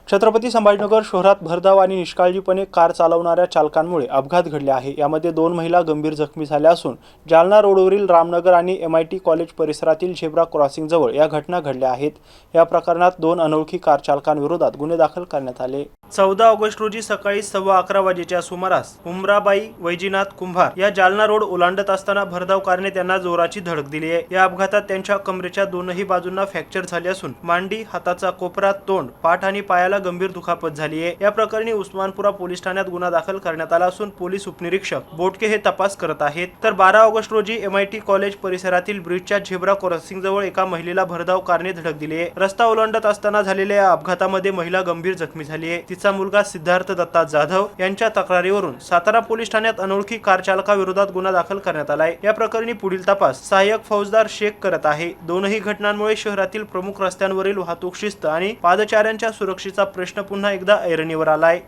छत्रपती संभाजीनगर शहरात भरधाव आणि निष्काळजीपणे कार चालवणाऱ्या चालकांमुळे अपघात घडले आहे। यामध्ये 2 महिला गंभीर जखमी झाल्या असून जालना रोडवरील रामनगर आणि MIT कॉलेज परिसरातील झेब्रा क्रॉसिंग जवळ या घटना घडल्या आहेत। या प्रकरणात 2 अनोळखी कार चालकांविरोधात गुन्हे दाखल करण्यात आले। 14 ऑगस्ट रोजी सकाळी 11:15 वाजेच्या सुमारास उमराबाई वैजीनाथ कुंभार या जालना रोड ओलांडत असताना भरधाव कारने त्यांना जोराची धडक दिली आहे। या अपघातात त्यांच्या कमरेच्या दोनही बाजूंना फ्रॅक्चर झाले असून मांडी, हाताचा कोपरा, तोंड, पाठ आणि पायाला गंभीर दुखापत झाली आहे। या प्रकरणी उस्मानपुरा पोलीस ठाण्यात गुन्हा दाखल करण्यात आला असून पोलीस उपनिरीक्षक बोटके हे तपास करत आहेत। तर 12 ऑगस्ट रोजी MIT कॉलेज परिसरातील ब्रिजच्या झेब्रा क्रॉसिंग जवळ एका महिलेला भरधाव कारने धडक दिली आहे। रस्ता ओलांडत असताना झालेल्या या अपघातामध्ये महिला गंभीर जखमी झाली आहे। तिचा मुलगा सिद्धार्थ दत्ता जाधव यांच्या तक्रारीवरून सातारा पोलीस ठाण्यात अनोळखी कार चालकाविरोधात गुन्हा दाखल करण्यात आला आहे। या प्रकरणी पुढील तपास सहाय्यक फौजदार शेख करत आहे। दोनही घटनांमुळे शहरातील प्रमुख रस्त्यांवरील वाहतूक शिस्त आणि पादचाऱ्यांच्या सुरक्षेचा प्रश्न पुन्हा एकदा ऐरणीवर आलाय।